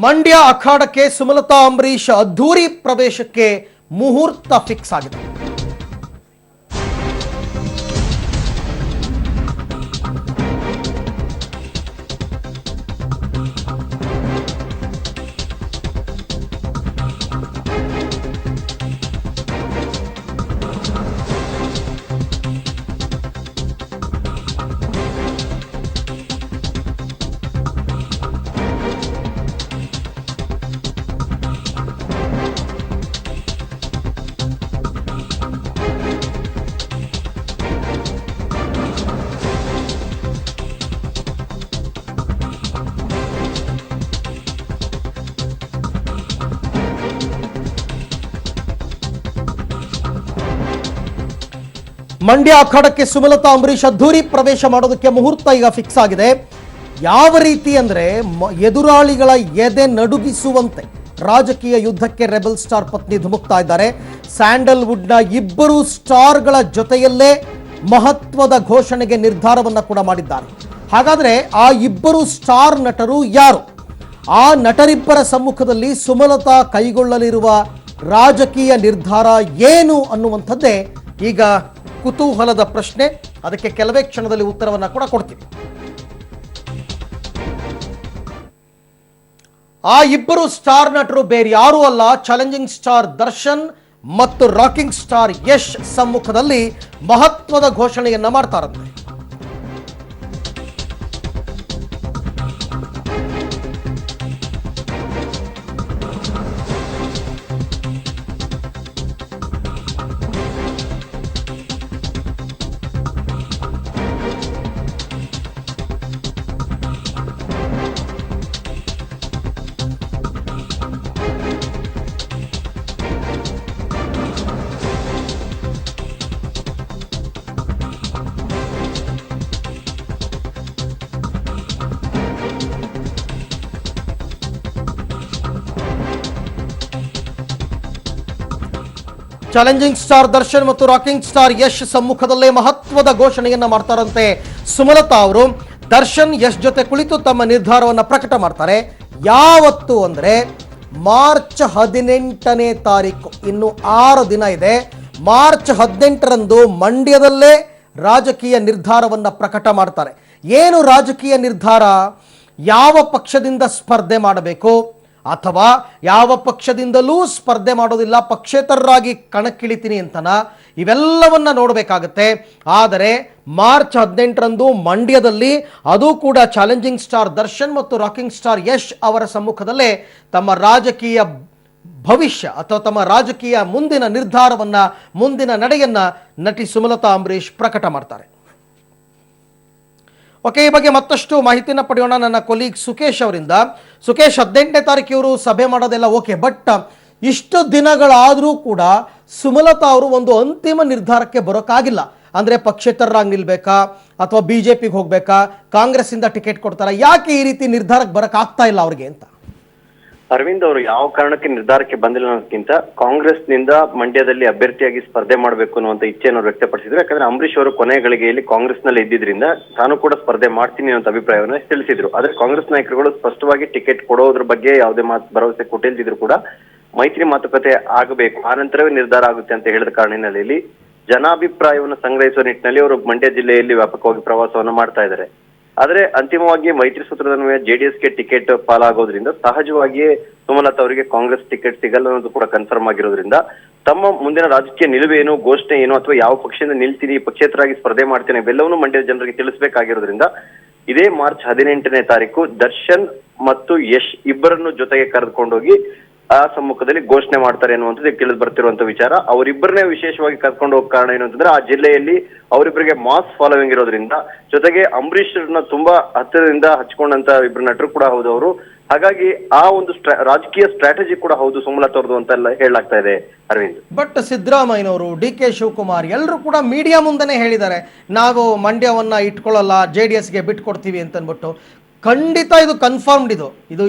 ಮಂಡ್ಯ ಅಖಾಡಕ್ಕೆ ಸುಮಲತಾ ಅಂಬರೀಶ್ ಅದ್ಧೂರಿ ಪ್ರವೇಶಕ್ಕೆ ಮುಹೂರ್ತ ಫಿಕ್ಸ್ ಆಗಿದೆ. ಮಂಡ್ಯ ಅಖಾಡಕ್ಕೆ ಸುಮಲತಾ ಅಂಬರೀಶ್ ಅದ್ಧೂರಿ ಪ್ರವೇಶ ಮಾಡೋದಕ್ಕೆ ಮುಹೂರ್ತ ಈಗ ಫಿಕ್ಸ್ ಆಗಿದೆ. ಯಾವ ರೀತಿ ಅಂದ್ರೆ ಎದುರಾಳಿಗಳ ಎದೆ ನಡುಗಿಸುವಂತೆ ರಾಜಕೀಯ ಯುದ್ಧಕ್ಕೆ ರೆಬಲ್ ಸ್ಟಾರ್ ಪತ್ನಿ ಧುಮುಕ್ತಾ ಇದ್ದಾರೆ. ಸ್ಯಾಂಡಲ್ವುಡ್ನ ಇಬ್ಬರು ಸ್ಟಾರ್ಗಳ ಜೊತೆಯಲ್ಲೇ ಮಹತ್ವದ ಘೋಷಣೆಗೆ ನಿರ್ಧಾರವನ್ನ ಕೂಡ ಮಾಡಿದ್ದಾರೆ. ಹಾಗಾದ್ರೆ ಆ ಇಬ್ಬರು ಸ್ಟಾರ್ ನಟರು ಯಾರು? ಆ ನಟರಿಬ್ಬರ ಸಮ್ಮುಖದಲ್ಲಿ ಸುಮಲತಾ ಕೈಗೊಳ್ಳಲಿರುವ ರಾಜಕೀಯ ನಿರ್ಧಾರ ಏನು ಅನ್ನುವಂಥದ್ದೇ ಈಗ ಕುತೂಹಲದ ಪ್ರಶ್ನೆ. ಅದಕ್ಕೆ ಕೆಲವೇ ಕ್ಷಣದಲ್ಲಿ ಉತ್ತರವನ್ನ ಕೂಡ ಕೊಡ್ತೀವಿ. ಆ ಇಬ್ಬರು ಸ್ಟಾರ್ ನಟರು ಬೇರೆ ಯಾರೂ ಅಲ್ಲ, ಚಾಲೆಂಜಿಂಗ್ ಸ್ಟಾರ್ ದರ್ಶನ್ ಮತ್ತು ರಾಕಿಂಗ್ ಸ್ಟಾರ್ ಯಶ್ ಸಮ್ಮುಖದಲ್ಲಿ ಮಹತ್ವದ ಘೋಷಣೆಯನ್ನ ಮಾಡ್ತಾರಂತೆ. ಚಾಲೆಂಜಿಂಗ್ ಸ್ಟಾರ್ ದರ್ಶನ್ ಮತ್ತು ರಾಕಿಂಗ್ ಸ್ಟಾರ್ ಯಶ್ ಸಮ್ಮುಖದಲ್ಲೇ ಮಹತ್ವದ ಘೋಷಣೆಯನ್ನ ಮಾಡ್ತಾರಂತೆ ಸುಮಲತಾ ಅವರು. ದರ್ಶನ್ ಯಶ್ ಜೊತೆ ಕುಳಿತು ತಮ್ಮ ನಿರ್ಧಾರವನ್ನ ಪ್ರಕಟ ಮಾಡ್ತಾರೆ. ಯಾವತ್ತು ಅಂದ್ರೆ ಮಾರ್ಚ್ 18ನೇ ತಾರೀಕು, ಇನ್ನು 6 ದಿನ ಇದೆ. ಮಾರ್ಚ್ 18ರಂದು ಮಂಡ್ಯದಲ್ಲೇ ರಾಜಕೀಯ ನಿರ್ಧಾರವನ್ನ ಪ್ರಕಟ ಮಾಡ್ತಾರೆ. ಏನು ರಾಜಕೀಯ ನಿರ್ಧಾರ? ಯಾವ ಪಕ್ಷದಿಂದ ಸ್ಪರ್ಧೆ ಮಾಡಬೇಕು ಅಥವಾ ಯಾವ ಪಕ್ಷದಿಂದಲೂ ಸ್ಪರ್ಧೆ ಮಾಡೋದಿಲ್ಲ, ಪಕ್ಷೇತರರಾಗಿ ಕಣಕ್ಕಿಳಿತೀನಿ ಅಂತನ, ಇವೆಲ್ಲವನ್ನ ನೋಡಬೇಕಾಗತ್ತೆ. ಆದರೆ ಮಾರ್ಚ್ 18ರಂದು ಮಂಡ್ಯದಲ್ಲಿ, ಅದು ಕೂಡ ಚಾಲೆಂಜಿಂಗ್ ಸ್ಟಾರ್ ದರ್ಶನ್ ಮತ್ತು ರಾಕಿಂಗ್ ಸ್ಟಾರ್ ಯಶ್ ಅವರ ಸಮ್ಮುಖದಲ್ಲೇ ತಮ್ಮ ರಾಜಕೀಯ ಭವಿಷ್ಯ ಅಥವಾ ತಮ್ಮ ರಾಜಕೀಯ ಮುಂದಿನ ನಿರ್ಧಾರವನ್ನ, ಮುಂದಿನ ನಡೆಯನ್ನ ನಟಿ ಸುಮಲತಾ ಅಂಬರೀಶ್ ಪ್ರಕಟ ಮಾಡ್ತಾರೆ. ಓಕೆ, ಈ ಬಗ್ಗೆ ಮತ್ತಷ್ಟು ಮಾಹಿತಿನ ಪಡೆಯೋಣ ನನ್ನ ಕೊಲೀಗ್ ಸುಕೇಶ್ ಅವರಿಂದ. ಸುಕೇಶ್, 18ನೇ ತಾರೀಕು ಇವರು ಸಭೆ ಮಾಡೋದೆಲ್ಲ ಓಕೆ, ಬಟ್ ಇಷ್ಟು ದಿನಗಳಾದರೂ ಕೂಡ ಸುಮಲತಾ ಅವರು ಒಂದು ಅಂತಿಮ ನಿರ್ಧಾರಕ್ಕೆ ಬರೋಕ್ಕಾಗಿಲ್ಲ. ಅಂದ್ರೆ ಪಕ್ಷೇತರರಾಗಿ ನಿಲ್ಬೇಕಾ ಅಥವಾ ಬಿಜೆಪಿಗೆ ಹೋಗ್ಬೇಕಾ, ಕಾಂಗ್ರೆಸ್ ಇಂದ ಟಿಕೆಟ್ ಕೊಡ್ತಾರ, ಯಾಕೆ ಈ ರೀತಿ ನಿರ್ಧಾರಕ್ಕೆ ಬರಕ್ ಆಗ್ತಾ ಇಲ್ಲ ಅವ್ರಿಗೆ ಅಂತ? ಅರವಿಂದ್ ಅವರು ಯಾವ ಕಾರಣಕ್ಕೆ ನಿರ್ಧಾರಕ್ಕೆ ಬಂದಿಲ್ಲ ಅನ್ನೋದಕ್ಕಿಂತ ಕಾಂಗ್ರೆಸ್ ನಿಂದ ಮಂಡ್ಯದಲ್ಲಿ ಅಭ್ಯರ್ಥಿಯಾಗಿ ಸ್ಪರ್ಧೆ ಮಾಡಬೇಕು ಅನ್ನುವಂತ ಇಚ್ಛೆಯನ್ನು ವ್ಯಕ್ತಪಡಿಸಿದ್ರು. ಯಾಕಂದ್ರೆ ಅಂಬರೀಶ್ ಅವರು ಕೊನೆ ಗಳಿಗೆಯಲ್ಲಿ ಕಾಂಗ್ರೆಸ್ ನಲ್ಲಿ ಇದ್ದಿದ್ರಿಂದ ತಾನು ಕೂಡ ಸ್ಪರ್ಧೆ ಮಾಡ್ತೀನಿ ಅನ್ನೋ ಅಭಿಪ್ರಾಯವನ್ನು ತಿಳಿಸಿದ್ರು. ಆದ್ರೆ ಕಾಂಗ್ರೆಸ್ ನಾಯಕರುಗಳು ಸ್ಪಷ್ಟವಾಗಿ ಟಿಕೆಟ್ ಕೊಡೋದ್ರ ಬಗ್ಗೆ ಯಾವುದೇ ಭರವಸೆ ಕೊಟ್ಟಿಲ್ದಿದ್ರು ಕೂಡ ಮೈತ್ರಿ ಮಾತುಕತೆ ಆಗಬೇಕು, ಆ ನಂತರವೇ ನಿರ್ಧಾರ ಆಗುತ್ತೆ ಅಂತ ಹೇಳಿದ ಕಾರಣ ಹಿನ್ನೆಲೆಯಲ್ಲಿ ಜನಾಭಿಪ್ರಾಯವನ್ನು ಸಂಗ್ರಹಿಸುವ ನಿಟ್ಟಿನಲ್ಲಿ ಅವರು ಮಂಡ್ಯ ಜಿಲ್ಲೆಯಲ್ಲಿ ವ್ಯಾಪಕವಾಗಿ ಪ್ರವಾಸವನ್ನು ಮಾಡ್ತಾ ಇದ್ದಾರೆ. ಆದ್ರೆ ಅಂತಿಮವಾಗಿ ಮೈತ್ರಿ ಸೂತ್ರದ ನಡುವೆ ಜೆಡಿಎಸ್ಗೆ ಟಿಕೆಟ್ ಪಾಲಾಗೋದ್ರಿಂದ ಸಹಜವಾಗಿಯೇ ಸುಮಲತಾ ಅವರಿಗೆ ಕಾಂಗ್ರೆಸ್ ಟಿಕೆಟ್ ಸಿಗಲ್ಲ ಅನ್ನೋದು ಕೂಡ ಕನ್ಫರ್ಮ್ ಆಗಿರೋದ್ರಿಂದ ತಮ್ಮ ಮುಂದಿನ ರಾಜಕೀಯ ನಿಲುವೇನು, ಘೋಷಣೆ ಏನು, ಅಥವಾ ಯಾವ ಪಕ್ಷದಿಂದ ನಿಲ್ತೀನಿ, ಪಕ್ಷೇತರಾಗಿ ಸ್ಪರ್ಧೆ ಮಾಡ್ತೇನೆ, ಇವೆಲ್ಲವನ್ನೂ ಮಂಡ್ಯದ ಜನರಿಗೆ ತಿಳಿಸಬೇಕಾಗಿರೋದ್ರಿಂದ ಇದೇ ಮಾರ್ಚ್ 18ನೇ ತಾರೀಕು ದರ್ಶನ್ ಮತ್ತು ಯಶ್ ಇಬ್ಬರನ್ನು ಜೊತೆಗೆ ಕರೆದುಕೊಂಡೋಗಿ ಆ ಸಮ್ಮುಖದಲ್ಲಿ ಘೋಷಣೆ ಮಾಡ್ತಾರೆ ಅನ್ನುವಂಥದ್ದು ತಿಳಿದು ಬರ್ತಿರುವಂತ ವಿಚಾರ. ಅವರಿಬ್ಬರನ್ನೇ ವಿಶೇಷವಾಗಿ ಕರ್ಕೊಂಡು ಹೋಗೋ ಕಾರಣ ಏನು ಅಂತಂದ್ರೆ ಆ ಜಿಲ್ಲೆಯಲ್ಲಿ ಅವರಿಬ್ಬರಿಗೆ ಮಾಸ್ ಫಾಲೋವಿಂಗ್ ಇರೋದ್ರಿಂದ, ಜೊತೆಗೆ ಅಂಬರೀಶ್ನ ತುಂಬಾ ಹತ್ತಿರದಿಂದ ಹಚ್ಕೊಂಡಂತ ಇಬ್ಬರು ನಟರು ಕೂಡ ಹೌದು ಅವರು. ಹಾಗಾಗಿ ಆ ಒಂದು ರಾಜಕೀಯ ಸ್ಟ್ರಾಟಜಿ ಕೂಡ ಹೌದು ಸುಮಲತಾ ಅವ್ರದ್ದು ಅಂತೆಲ್ಲ ಹೇಳಲಾಗ್ತಾ ಇದೆ ಅರವಿಂದ್. ಬಟ್ ಸಿದ್ದರಾಮಯ್ಯನವರು, ಡಿ.ಕೆ. ಶಿವಕುಮಾರ್ ಎಲ್ಲರೂ ಕೂಡ ಮೀಡಿಯಾ ಮುಂದೆನೆ ಹೇಳಿದ್ದಾರೆ, ನಾವು ಮಂಡ್ಯವನ್ನ ಇಟ್ಕೊಳ್ಳಲ್ಲ, JDSಗೆ ಬಿಟ್ಕೊಡ್ತೀವಿ ಅಂತ ಅಂದ್ಬಿಟ್ಟು. ಖಂಡಿತ ಇದು ಕನ್ಫರ್ಮ್ಡ್,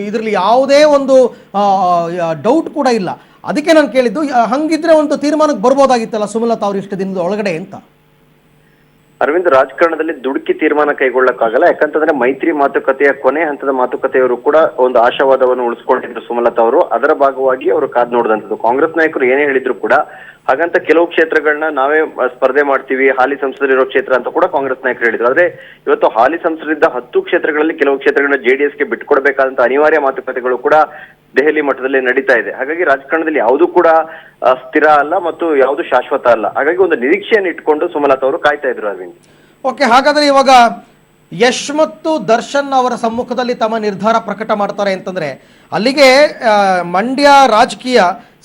ಇದರಲ್ಲಿ ಯಾವುದೇ ಒಂದು ಡೌಟ್ ಕೂಡ ಇಲ್ಲ. ಅದಕ್ಕೆ ನಾನು ಕೇಳಿದ್ದು, ಹಂಗಿದ್ರೆ ಒಂದು ತೀರ್ಮಾನಕ್ಕೆ ಬರ್ಬೋದಾಗಿತ್ತಲ್ಲ ಸುಮಲತಾ ಅವರು ಇಷ್ಟು ದಿನದ ಒಳಗಡೆ ಅಂತ. ಅರವಿಂದ್, ರಾಜಕಾರಣದಲ್ಲಿ ದುಡುಕಿ ತೀರ್ಮಾನ ಕೈಗೊಳ್ಳಕ್ಕಾಗಲ್ಲ. ಯಾಕಂತಂದ್ರೆ ಮೈತ್ರಿ ಮಾತುಕತೆಯ ಕೊನೆ ಹಂತದ ಮಾತುಕತೆಯವರು ಕೂಡ ಒಂದು ಆಶಾವಾದವನ್ನು ಉಳಿಸ್ಕೊಂಡಿದ್ರು ಸುಮಲತಾ ಅವರು. ಅದರ ಭಾಗವಾಗಿ ಅವರು ಕಾದ್ ನೋಡಿದಂಥದ್ದು. ಕಾಂಗ್ರೆಸ್ ನಾಯಕರು ಏನೇ ಹೇಳಿದ್ರು ಕೂಡ ಹಾಗಂತ ಕೆಲವು ಕ್ಷೇತ್ರಗಳನ್ನ ನಾವೇ ಸ್ಪರ್ಧೆ ಮಾಡ್ತೀವಿ, ಹಾಲಿ ಸಂಸದರಿರೋ ಕ್ಷೇತ್ರ ಅಂತ ಕೂಡ ಕಾಂಗ್ರೆಸ್ ನಾಯಕರು ಹೇಳಿದ್ರು. ಆದ್ರೆ ಇವತ್ತು ಹಾಲಿ ಸಂಸದರಿದ್ದ 10 ಕ್ಷೇತ್ರಗಳಲ್ಲಿ ಕೆಲವು ಕ್ಷೇತ್ರಗಳನ್ನ ಜೆಡಿಎಸ್ಗೆ ಬಿಟ್ಕೊಡ್ಬೇಕಾದಂತ ಅನಿವಾರ್ಯ ಮಾತುಕತೆಗಳು ಕೂಡ ದೆಹಲಿ ಮಟ್ಟದಲ್ಲಿ ನಡೀತಾ ಇದೆ. ಹಾಗಾಗಿ ರಾಜಕಾರಣದಲ್ಲಿ ಯಾವುದು ಕೂಡ ಸ್ಥಿರ ಅಲ್ಲ ಮತ್ತು ಯಾವುದು ಶಾಶ್ವತ ಅಲ್ಲ. ಹಾಗಾಗಿ ಒಂದು ನಿರೀಕ್ಷೆಯನ್ನು ಇಟ್ಕೊಂಡು ಸುಮಲತಾ ಅವರು ಕಾಯ್ತಾ ಇದ್ರು ಅರವಿಂದ್. ಓಕೆ, ಹಾಗಾದ್ರೆ ಇವಾಗ ಯಶ್ ಮತ್ತು ದರ್ಶನ್ ಅವರ ಸಮ್ಮುಖದಲ್ಲಿ ತಮ್ಮ ನಿರ್ಧಾರ ಪ್ರಕಟ ಮಾಡ್ತಾರೆ ಅಂತಂದ್ರೆ ಅಲ್ಲಿಗೆ ಮಂಡ್ಯ ರಾಜಕೀಯ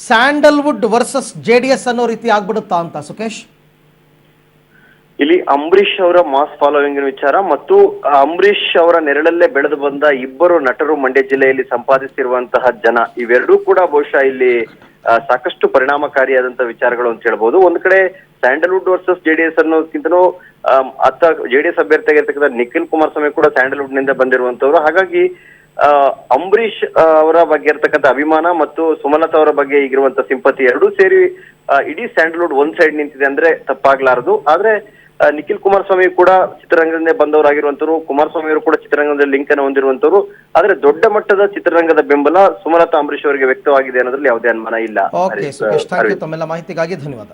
ಸ್ಯಾಂಡಲ್ವುಡ್ ವರ್ಸಸ್ JDS ಅನ್ನೋ ರೀತಿ ಆಗ್ಬಿಡುತ್ತಾ ಅಂತ ಸುಕೇಶ್? ಇಲ್ಲಿ ಅಂಬರೀಷ್ ಅವರ ಮಾಸ್ ಫಾಲೋವಿಂಗ್ ವಿಚಾರ ಮತ್ತು ಅಂಬರೀಷ್ ಅವರ ನೆರಳಲ್ಲೇ ಬೆಳೆದು ಬಂದ ಇಬ್ಬರು ನಟರು ಮಂಡ್ಯ ಜಿಲ್ಲೆಯಲ್ಲಿ ಸಂಪಾದಿಸಿರುವಂತಹ ಜನ, ಇವೆರಡೂ ಕೂಡ ಬಹುಶಃ ಇಲ್ಲಿ ಸಾಕಷ್ಟು ಪರಿಣಾಮಕಾರಿಯಾದಂತಹ ವಿಚಾರಗಳು ಅಂತ ಹೇಳ್ಬೋದು. ಒಂದ್ ಕಡೆ ಸ್ಯಾಂಡಲ್ವುಡ್ ವರ್ಸಸ್ JDS ಅನ್ನೋದಕ್ಕಿಂತನೂ ಅತ್ತ JDS ಅಭ್ಯರ್ಥಿಯಾಗಿರ್ತಕ್ಕಂಥ ನಿಖಿಲ್ ಕುಮಾರಸ್ವಾಮಿ ಕೂಡ ಸ್ಯಾಂಡಲ್ವುಡ್ ನಿಂದ ಬಂದಿರುವಂತವ್ರು. ಹಾಗಾಗಿ ಅಂಬರೀಷ್ ಅವರ ಬಗ್ಗೆ ಇರ್ತಕ್ಕಂಥ ಅಭಿಮಾನ ಮತ್ತು ಸುಮಲತಾ ಅವರ ಬಗ್ಗೆ ಈಗಿರುವಂತ ಸಿಂಪತಿ ಎರಡೂ ಸೇರಿ ಇಡೀ ಸ್ಯಾಂಡಲ್ವುಡ್ ಒಂದ್ ಸೈಡ್ ನಿಂತಿದೆ ಅಂದ್ರೆ ತಪ್ಪಾಗ್ಲಾರದು. ಆದ್ರೆ ನಿಖಿಲ್ ಕುಮಾರಸ್ವಾಮಿ ಕೂಡ ಚಿತ್ರರಂಗದಿಂದ ಬಂದವರಾಗಿರುವಂತವ್ರು, ಕುಮಾರಸ್ವಾಮಿ ಅವರು ಕೂಡ ಚಿತ್ರರಂಗದಲ್ಲಿ ಲಿಂಕ್ ಅನ್ನು ಹೊಂದಿರುವಂತವ್ರು. ಆದ್ರೆ ದೊಡ್ಡ ಮಟ್ಟದ ಚಿತ್ರರಂಗದ ಬೆಂಬಲ ಸುಮಲತಾ ಅಂಬರೀಷ್ ಅವರಿಗೆ ವ್ಯಕ್ತವಾಗಿದೆ ಅನ್ನೋದ್ರಲ್ಲಿ ಯಾವುದೇ ಅನುಮಾನ ಇಲ್ಲ. Okay Sukesh, thank you. ತಮ್ಮೆಲ್ಲ ಮಾಹಿತಿಗಾಗಿ ಧನ್ಯವಾದ.